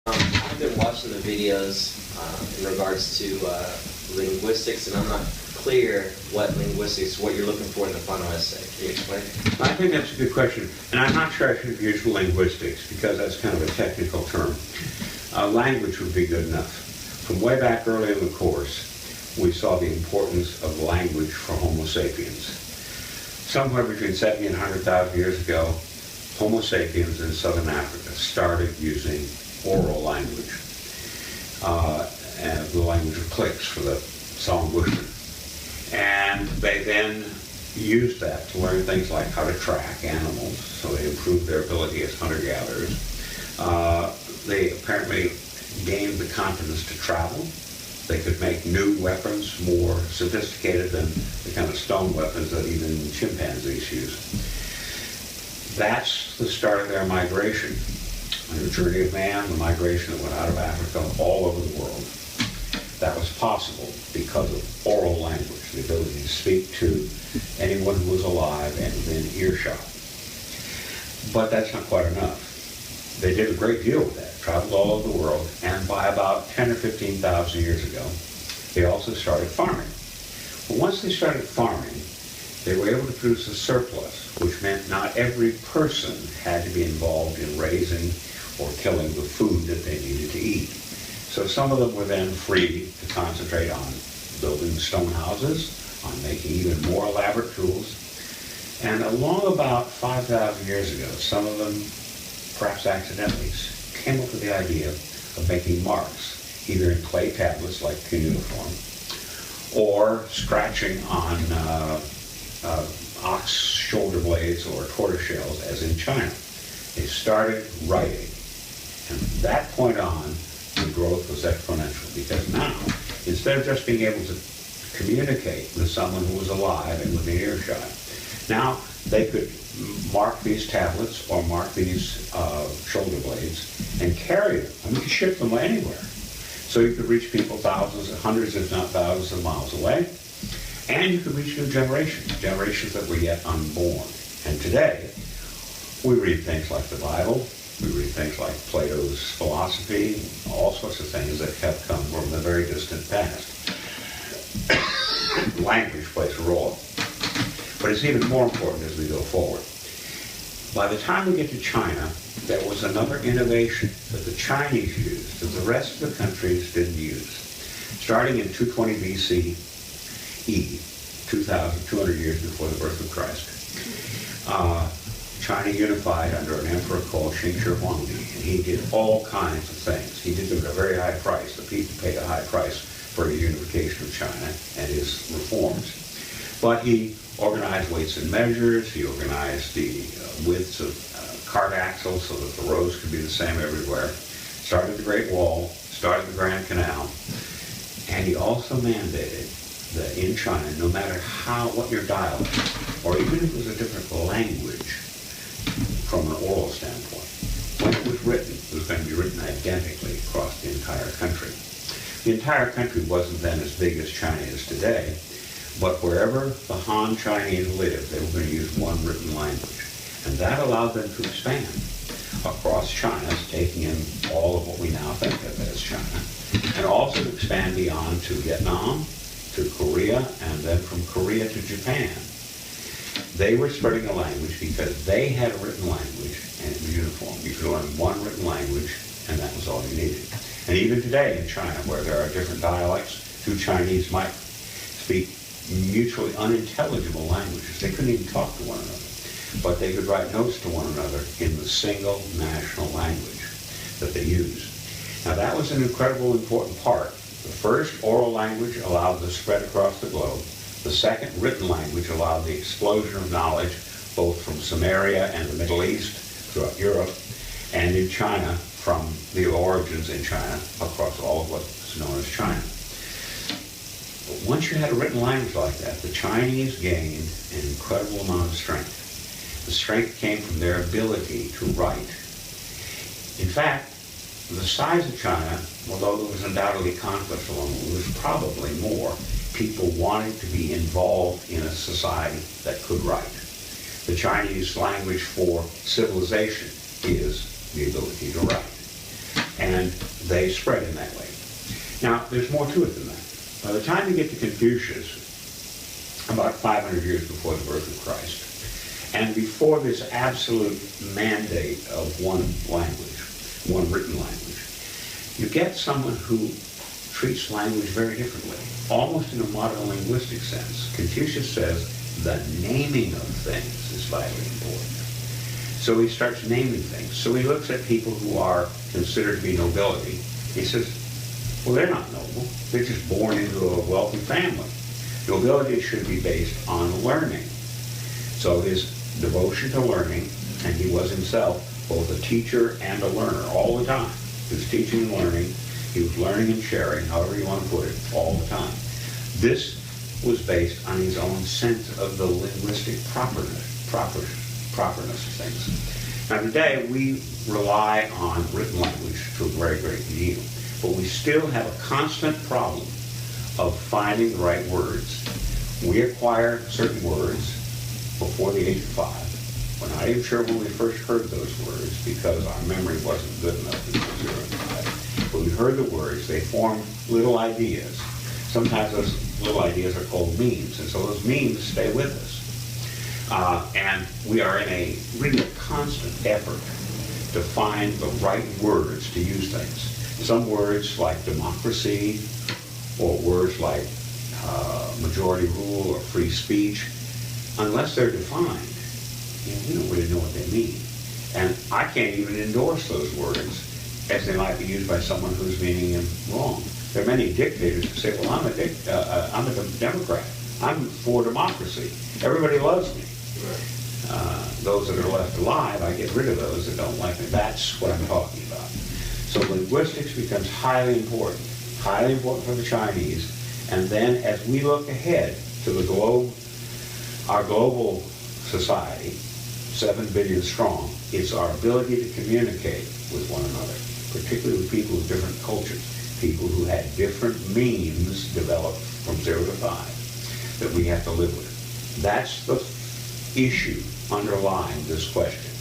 I've been watching the videos in regards to linguistics, and I'm not clear what you're looking for in the final essay. Can you explain? I think that's a good question, and I'm not sure I should use linguistics because that's kind of a technical term. Language would be good enough. From way back early in the course, we saw the importance of language for Homo sapiens. Somewhere between 70 and 100,000 years ago, Homo sapiens in southern Africa started using oral language, and the language of clicks for the song bushman. And they then used that to learn things like how to track animals, so they improved their ability as hunter-gatherers. They apparently gained the confidence to travel. They could make new weapons more sophisticated than the kind of stone weapons that even chimpanzees use. That's the start of their migration. On the journey of man, the migration that went out of Africa all over the world. That was possible because of oral language, the ability to speak to anyone who was alive and within earshot. But that's not quite enough. They did a great deal with that, traveled all over the world, and by about 10 or 15,000 years ago, they also started farming. But once they started farming, they were able to produce a surplus, which meant not every person had to be involved in raising or killing the food that they needed to eat. So some of them were then free to concentrate on building stone houses, on making even more elaborate tools. And along about 5,000 years ago, some of them, perhaps accidentally, came up with the idea of making marks, either in clay tablets like cuneiform, or scratching on ox shoulder blades or tortoise shells, as in China. They started writing. And from that point on, the growth was exponential, because now, instead of just being able to communicate with someone who was alive and within earshot, now they could mark these tablets or mark these shoulder blades and carry them. I mean, ship them anywhere. So you could reach people thousands, hundreds, if not thousands of miles away, and you could reach new generations that were yet unborn. And today, we read things like the Bible. We read things like Plato's philosophy, all sorts of things that have come from the very distant past. Language plays a role. But it's even more important as we go forward. By the time we get to China, there was another innovation that the Chinese used that the rest of the countries didn't use. Starting in 220 BCE, 2,200 years before the birth of Christ, China unified under an emperor called Qin Shi Huangdi, and he did all kinds of things. He did them at a very high price. The people paid a high price for the unification of China and his reforms. But he organized weights and measures. He organized the widths of cart axles so that the roads could be the same everywhere. Started the Great Wall, started the Grand Canal, and he also mandated that in China, no matter what your dialect, or even if it was a different language, from an oral standpoint, when it was written, it was going to be written identically across the entire country. The entire country wasn't then as big as China is today, but wherever the Han Chinese lived, they were going to use one written language. And that allowed them to expand across China, taking in all of what we now think of as China, and also to expand beyond to Vietnam, to Korea, and then from Korea to Japan. They were spreading a language because they had a written language and it was uniform. You could learn one written language and that was all you needed. And even today in China, where there are different dialects, two Chinese might speak mutually unintelligible languages. They couldn't even talk to one another. But they could write notes to one another in the single national language that they used. Now that was an incredible important part. The first oral language allowed the spread across the globe. The second written language allowed the explosion of knowledge both from Samaria and the Middle East, throughout Europe, and in China, from the origins in China, across all of what's known as China. But once you had a written language like that, the Chinese gained an incredible amount of strength. The strength came from their ability to write. In fact, the size of China, although there was undoubtedly conflict along it, was probably more people wanting to be involved in a society that could write. The Chinese language for civilization is the ability to write. and they spread in that way. Now, there's more to it than that. By the time you get to Confucius, about 500 years before the birth of Christ, and before this absolute mandate of one language, one written language, you get someone who treats language very differently, almost in a modern linguistic sense. Confucius says the naming of things is vitally important. So he starts naming things. So he looks at people who are considered to be nobility. He says, well, they're not noble. They're just born into a wealthy family. Nobility should be based on learning. So his devotion to learning, and he was himself both a teacher and a learner all the time. He was teaching and learning. He was learning and sharing, however you want to put it, all the time. This was based on his own sense of the linguistic properness of things. Now today we rely on written language to a very great deal, but we still have a constant problem of finding the right words. We acquire certain words before the age of 5. We're not even sure when we first heard those words because our memory wasn't good enough to do 0 and 5. When we heard the words, they formed little ideas. Sometimes those little ideas are called memes, and so those memes stay with us. And we are in a really constant effort to find the right words to use things. Some words like democracy, or words like majority rule or free speech, unless they're defined, we don't really know what they mean. And I can't even endorse those words as they might be used by someone who's meaning them wrong. There are many dictators who say, well, I'm a Democrat. I'm for democracy. Everybody loves me. Those that are left alive, I get rid of those that don't like me. That's what I'm talking about. So linguistics becomes highly important for the Chinese. And then as we look ahead to the globe, our global society, 7 billion strong, it's our ability to communicate with one another, particularly with people of different cultures, people who had different memes developed from 0 to 5 that we have to live with. That's the issue underlying this question.